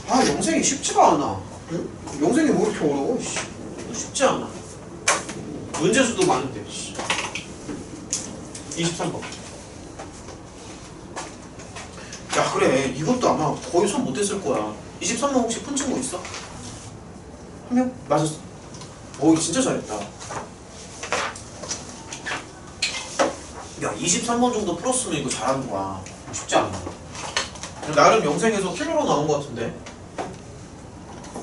Speaker 1: 영생이 쉽지가 않아. 응? 영생이 뭐 이렇게 어려워? 쉽지 않아. 문제수도 많은데. 23번. 야, 그래. 이것도 아마 거의 손 못했을 거야. 23번 혹시 푼 친구 있어? 한 명? 맞았어. 진짜 잘했다. 야, 23번 정도 풀었으면 이거 잘하는 거야. 쉽지 않아. 나름 영생에서 킬러로 나온 것 같은데.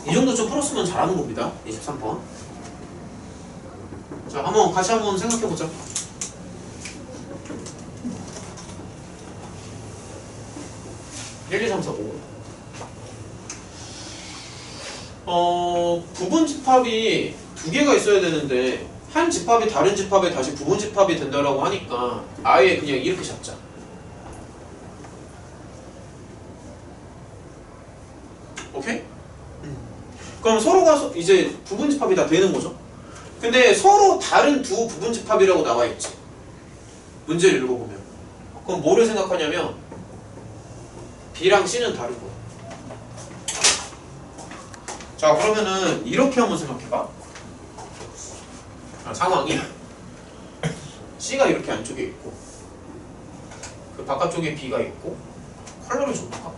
Speaker 1: 이 정도 좀 풀었으면 잘하는 겁니다. 23번. 자, 같이 한번 생각해보자. 1, 2, 3, 4, 5. 부분 집합이 두 개가 있어야 되는데 한 집합이 다른 집합에 다시 부분 집합이 된다라고 하니까 아예 그냥 이렇게 잡자. 오케이? 그럼 서로가 이제 부분 집합이 다 되는 거죠. 근데 서로 다른 두 부분 집합이라고 나와 있지. 문제를 읽어보면. 그럼 뭐를 생각하냐면 B랑 C는 다른 거야. 자, 그러면은 이렇게 한번 생각해봐. 상황이 C가 이렇게 안쪽에 있고 그 바깥쪽에 B가 있고 컬러를 줘볼까?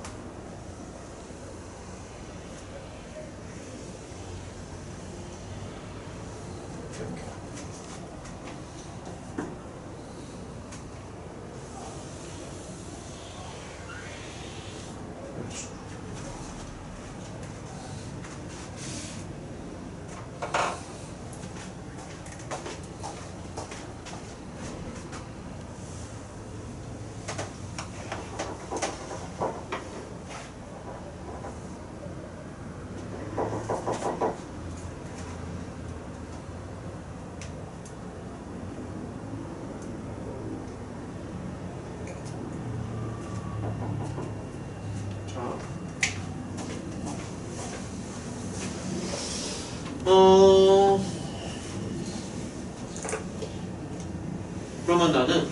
Speaker 1: 이렇게. 그러면 나는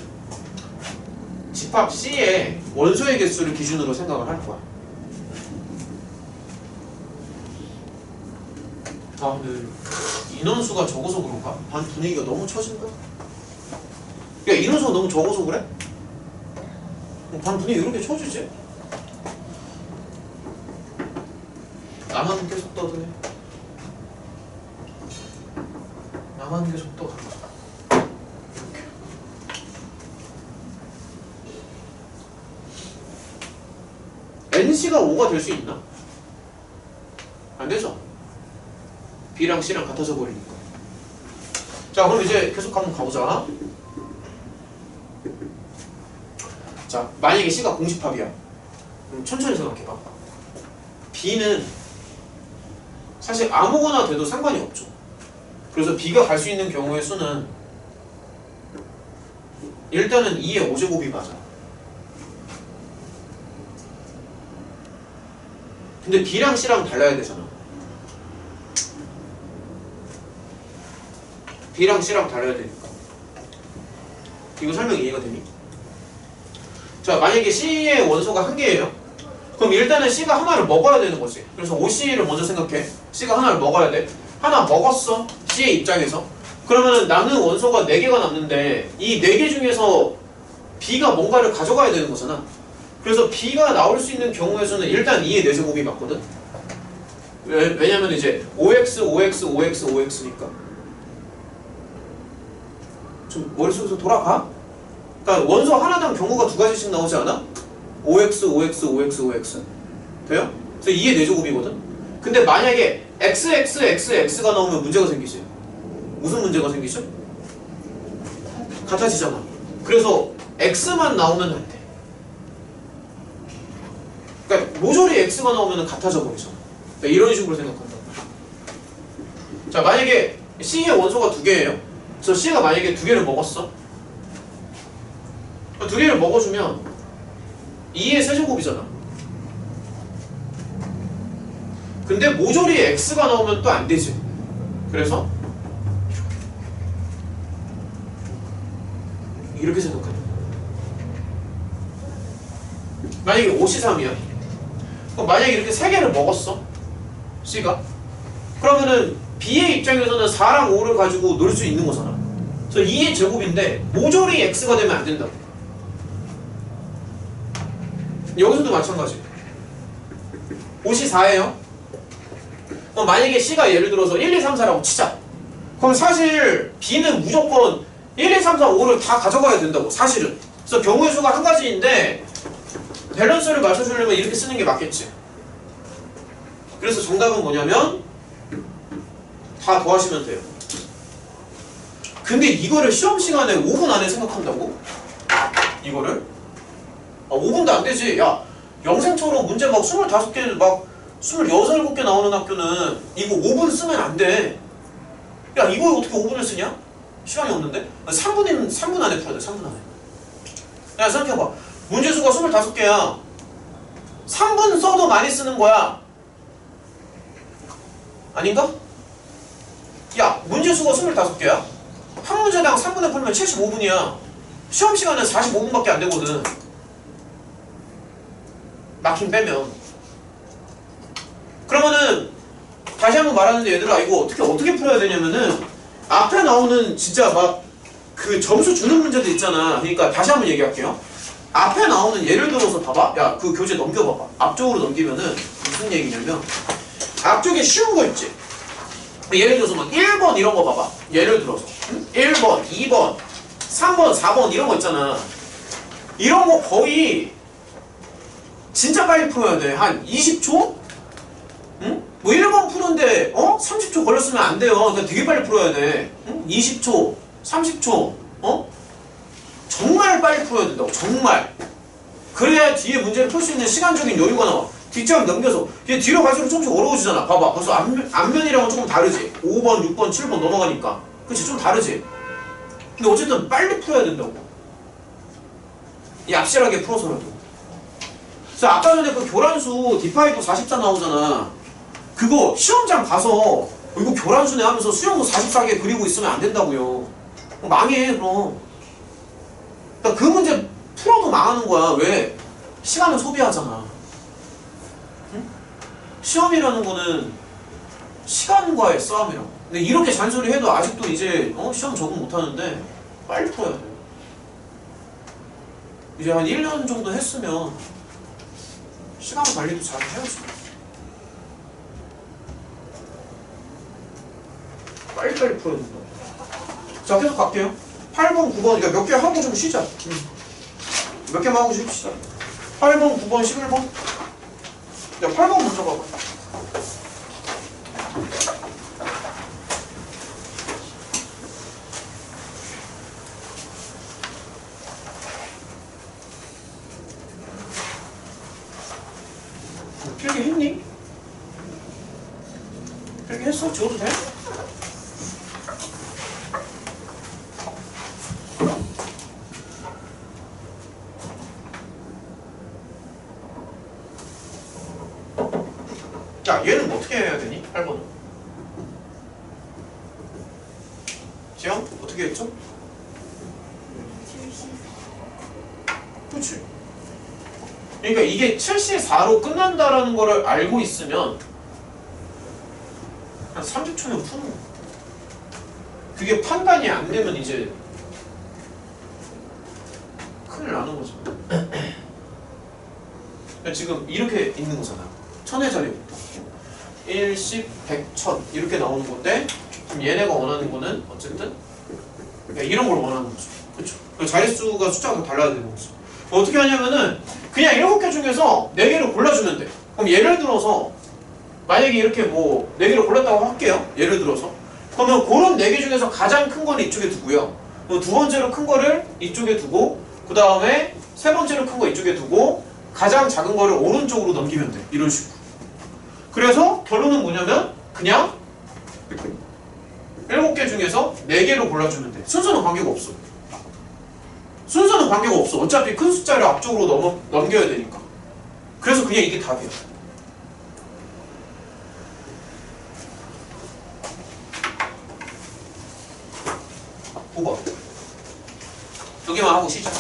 Speaker 1: 집합 C의 원소의 개수를 기준으로 생각을 할 거야. 아, 근데 인원수가 적어서 그런가? 반 분위기가 너무 처진다? 야, 인원수가 너무 적어서 그래? 반 분위기 왜 이렇게 처지지? 나만 계속 떠드네. 나만 계속 떠. NC가 5가 될 수 있나? 안 되죠? B랑 C랑 같아져 버리니까. 자, 그럼 이제 계속 한번 가보자. 자, 만약에 C가 공집합이야. 그럼 천천히 생각해봐. B는 사실 아무거나 돼도 상관이 없죠. 그래서 B가 갈 수 있는 경우의 수는 일단은 2의 5제곱이 맞아. 근데 B랑 C랑 달라야 되잖아. B랑 C랑 달라야 되니까. 이거 설명 이해가 되니? 자, 만약에 C의 원소가 한 개예요. 그럼 일단은 C가 하나를 먹어야 되는 거지. 그래서 OC를 먼저 생각해. C가 하나를 먹어야 돼. 하나 먹었어. C의 입장에서. 그러면은 남는 원소가 4개가 남는데 이 4개 중에서 B가 뭔가를 가져가야 되는 거잖아. 그래서 B가 나올 수 있는 경우의 수는 일단 2의 4제곱이 맞거든. 왜냐면 이제 5x, 5x, 5x, 5x니까. 좀 머릿속에서 돌아가? 그러니까 원소 하나당 경우가 2가지씩 나오지 않아? 5x, 5x, 5x, 5x. 돼요? 그래서 2의 4제곱이거든? 근데 만약에 x, x, x, x가 나오면 문제가 생기지. 무슨 문제가 생기죠? 같아지잖아. 그래서 x만 나오면 안 돼. 그러니까 모조리 x가 나오면 같아져 버리잖아. 그러니까 이런 식으로 생각한다. 자, 만약에 C의 원소가 2개예요. 그래서 C가 만약에 2개를 먹었어. 2개를 먹어주면 2의 세제곱이잖아. 근데 모조리 x가 나오면 또 안 되지. 그래서 이렇게 생각하자. 만약에 5C3이야. 그럼 만약에 이렇게 3개를 먹었어. C가. 그러면은 B의 입장에서는 4랑 5를 가지고 놀 수 있는 거잖아. 그래서 2의 제곱인데 모조리 x가 되면 안 된다고. 여기서도 마찬가지. 5시 4예요. 만약에 C가 예를 들어서 1, 2, 3, 4라고 치자. 그럼 사실 B는 무조건 1, 2, 3, 4, 5를 다 가져가야 된다고. 사실은. 그래서 경우의 수가 한 가지인데 밸런스를 맞춰주려면 이렇게 쓰는 게 맞겠지. 그래서 정답은 뭐냐면 다 더하시면 돼요. 근데 이거를 시험 시간에 5분 안에 생각한다고? 이거를? 5분도 안 되지. 야, 영생처럼 문제 막 25개 막 27개 나오는 학교는 이거 5분 쓰면 안 돼. 야, 이거 어떻게 5분을 쓰냐? 시간이 없는데? 3분 안에 풀어야 돼, 3분 안에. 야, 생각해봐. 문제수가 25개야. 3분 써도 많이 쓰는 거야. 아닌가? 야, 문제수가 25개야. 한 문제당 3분에 풀면 75분이야. 시험 시간은 45분밖에 안 되거든. 막힘 빼면. 그러면은 다시 한번 말하는데 얘들아, 이거 어떻게 풀어야 되냐면은 앞에 나오는 진짜 막 그 점수 주는 문제도 있잖아. 그러니까 다시 한번 얘기할게요. 앞에 나오는 예를 들어서 봐봐. 야, 그 교재 넘겨봐봐. 앞쪽으로 넘기면은 무슨 얘기냐면 앞쪽에 쉬운 거 있지. 예를 들어서 막 1번 이런 거 봐봐. 예를 들어서 1번, 2번, 3번, 4번 이런 거 있잖아. 이런 거 거의 진짜 빨리 풀어야 돼. 한 20초? 응? 뭐 1번 푸는데 30초 걸렸으면 안 돼요. 그러니까 되게 빨리 풀어야 돼. 응? 20초, 30초, 정말 빨리 풀어야 된다고. 정말. 그래야 뒤에 문제를 풀 수 있는 시간적인 여유가 나와. 뒷장 넘겨서 얘 뒤로 갈수록 조금씩 어려워지잖아. 봐봐. 벌써 앞면이랑은 조금 다르지. 5번, 6번, 7번 넘어가니까. 그치? 좀 다르지? 근데 어쨌든 빨리 풀어야 된다고. 얍실하게 풀어서라도. 그래서 아까 전에 그 교란수 D5 44 나오잖아. 그거 시험장 가서 이거 교란수네 하면서 수영도 44개 그리고 있으면 안 된다고요. 망해 그럼. 그러니까 그 문제 풀어도 망하는 거야. 왜? 시간을 소비하잖아. 응? 시험이라는 거는 시간과의 싸움이라고. 근데 이렇게 잔소리 해도 아직도 이제 시험 적응 못하는데 빨리 풀어야 돼요. 이제 한 1년 정도 했으면 시간 관리도 잘 해야지. 빨리빨리 풀어야 된다. 자, 계속 갈게요. 8번, 9번, 그러니까 몇 개 하고 좀 쉬자. 몇 개만 하고 쉽시다. 8번, 9번, 11번. 야, 8번 먼저 봐봐. 필기 했니? 필기 했어? 지워도 돼? 자, 얘는 뭐 어떻게 해야 되니? 8번은. 지영? 어떻게 했죠? 그렇지. 그러니까 이게 74로 끝난다라는 거를 알고 있으면 한 30초면 푸는 거야. 그게 판단이 안 되면 이제 큰일 나는 거죠. 그러니까 지금 이렇게 있는 거잖아. 1000의 자리부터 1, 10, 100, 1000 이렇게 나오는 건데 그럼 얘네가 원하는 거는 어쨌든 이런 걸 원하는 거죠. 그렇죠? 자릿수가 숫자가 다 달라야 되는 거죠. 어떻게 하냐면은 그냥 7개 중에서 4개를 골라주면 돼. 그럼 예를 들어서 만약에 이렇게 뭐 4개를 골랐다고 할게요. 예를 들어서 그러면 그런 4개 중에서 가장 큰 거는 이쪽에 두고요. 두 번째로 큰 거를 이쪽에 두고 그 다음에 세 번째로 큰 거 이쪽에 두고 가장 작은 거를 오른쪽으로 넘기면 돼. 이런 식으로. 그래서 결론은 뭐냐면 그냥 7개 중에서 4개로 골라주면 돼. 순서는 관계가 없어. 순서는 관계가 없어. 어차피 큰 숫자를 앞쪽으로 넘겨야 되니까. 그래서 그냥 이게 답이야. 뽑아. 여기만 하고 시작.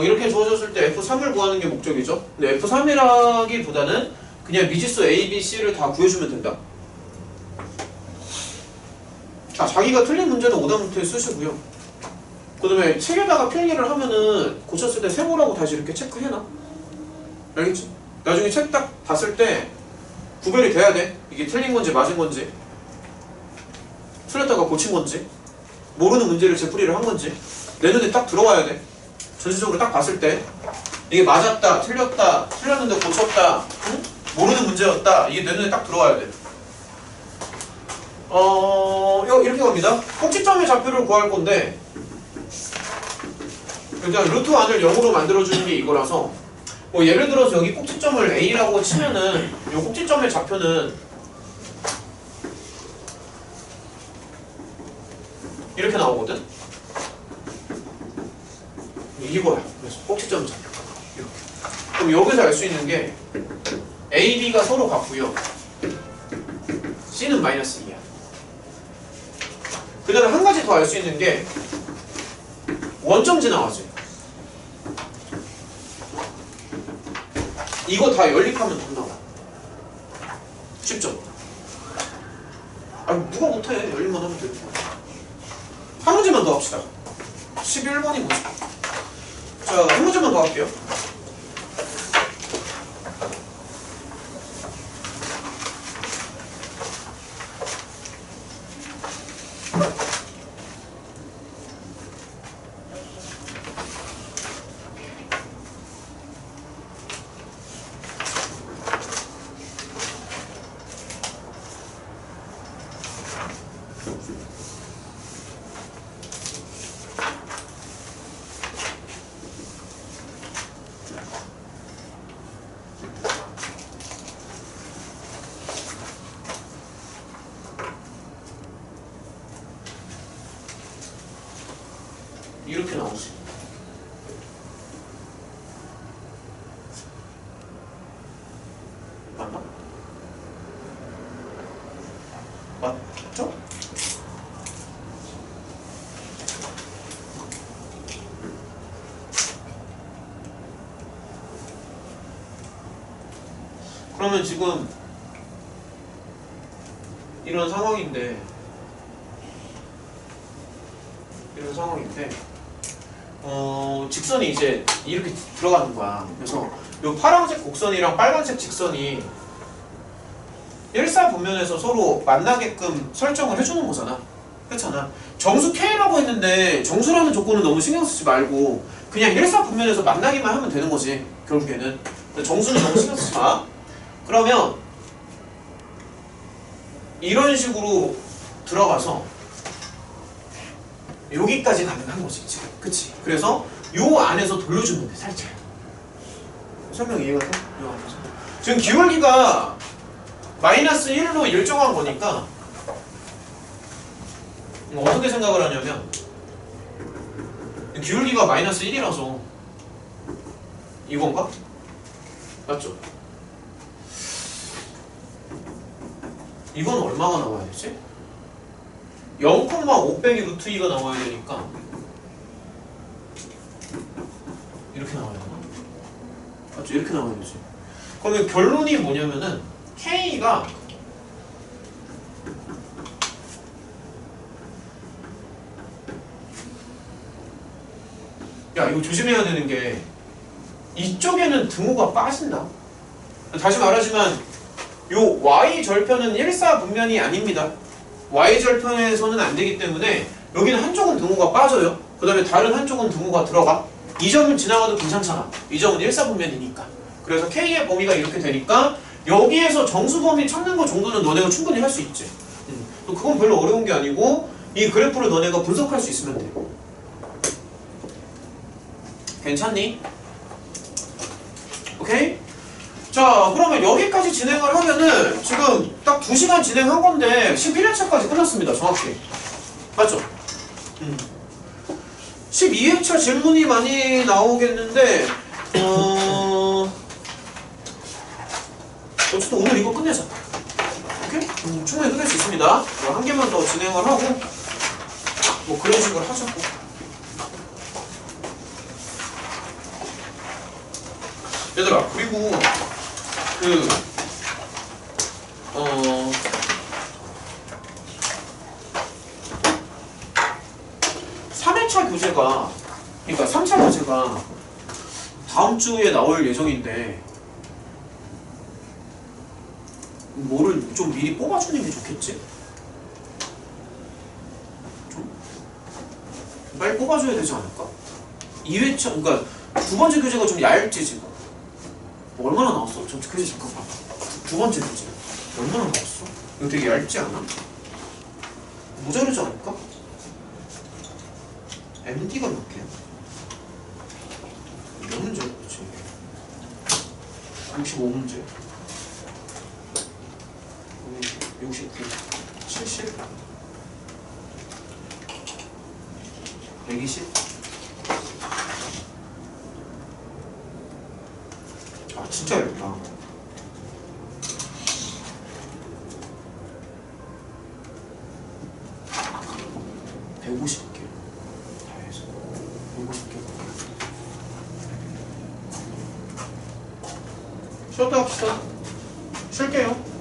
Speaker 1: 이렇게 주어졌을 때 F3을 구하는 게 목적이죠. 근데 F3이라기보다는 그냥 미지수 A, B, C를 다 구해주면 된다. 자, 자기가 틀린 문제는 오답노트에 쓰시고요. 그 다음에 책에다가 필기를 하면은 고쳤을 때 세모라고 다시 이렇게 체크해놔. 알겠지? 나중에 책 딱 봤을 때 구별이 돼야 돼. 이게 틀린 건지 맞은 건지, 틀렸다가 고친 건지, 모르는 문제를 재풀이를 한 건지 내 눈에 딱 들어와야 돼. 전체적으로 딱 봤을 때 이게 맞았다, 틀렸다, 틀렸는데 고쳤다, 응? 모르는 문제였다, 이게 내 눈에 딱 들어와야 돼. 이렇게 갑니다. 꼭지점의 좌표를 구할 건데 일단 루트 1을 0으로 만들어주는 게 이거라서 뭐 예를 들어서 여기 꼭지점을 A라고 치면은 이 꼭지점의 좌표는 이렇게 나오거든? 이거야. 그래서 꼭지점 좌표. 이렇게. 그럼 여기서 알 수 있는 게 A, B가 서로 같고요. C는 마이너스 2야. 그 다음에 한 가지 더 알 수 있는 게 원점지 나와지. 이거 다 연립하면 돈 나와. 쉽죠? 아니 누가 못해. 연립만 하면 돼. 한 문제만 더 합시다. 11번이 뭐지? 자, 한 문제만 더 할게요. 이렇게 나오지. 맞나? 맞죠? 그러면 지금 이런 상황인데 직선이 이제 이렇게 들어가는 거야. 그래서 이 파란색 곡선이랑 빨간색 직선이 일사분면에서 서로 만나게끔 설정을 해주는 거잖아. 그렇잖아. 정수 K라고 했는데 정수라는 조건은 너무 신경 쓰지 말고 그냥 일사분면에서 만나기만 하면 되는 거지. 결국에는. 정수는 너무 신경 쓰지 마. 그러면 이런 식으로 들어가서 여기까지 가능한 거지 지금. 그치? 그래서 요 안에서 돌려주면 돼. 살짝. 설명 이해가 돼? 요 안에서. 지금 기울기가 마이너스 1로 일정한 거니까 어떻게 생각을 하냐면 기울기가 마이너스 1이라서 이건가? 맞죠? 이건 얼마가 나와야 되지? 0,5 빼기 루트 2가 나와야 되니까 이렇게 나와야 되나? 맞죠? 이렇게 나와야 되지. 그러면 결론이 뭐냐면은 K가 야 이거 조심해야 되는 게 이쪽에는 등호가 빠진다. 다시 말하지만 요 Y절편은 일사분면이 아닙니다. Y절편에서는 안 되기 때문에 여기는 한쪽은 등호가 빠져요. 그 다음에 다른 한쪽은 등호가 들어가. 이 점을 지나가도 괜찮잖아. 이 점은 일사분면이니까. 그래서 K의 범위가 이렇게 되니까 여기에서 정수 범위 찾는 거 정도는 너네가 충분히 할 수 있지. 또 그건 별로 어려운 게 아니고 이 그래프를 너네가 분석할 수 있으면 돼. 괜찮니? 오케이? 자, 그러면 여기까지 진행을 하면은 지금 딱 2시간 진행한 건데 11회차까지 끝났습니다. 정확히. 맞죠? 12회차 질문이 많이 나오겠는데 어쨌든 오늘 이거 끝내자. 오케이? 충분히 끝낼 수 있습니다. 한 개만 더 진행을 하고 뭐 그런 식으로 하자고. 얘들아, 그리고 그 3회차 교재가, 그러니까 3차 교재가 다음 주에 나올 예정인데 뭐를 좀 미리 뽑아주는 게 좋겠지? 좀? 빨리 뽑아줘야 되지 않을까? 2회차, 그러니까 두 번째 교재가 좀 얇지 지금. 얼마나 나왔어? 저 교재 잠깐 봐봐. 두 번째 교재 얼마나 나왔어? 이거 되게 얇지 않아? 모자르지 않을까? MD가 몇 개야? 몇 문제였지? 65문제 69 70 120 아 진짜 얇다. 다 해서 150개. 쉬었다 합시다. 쉴게요.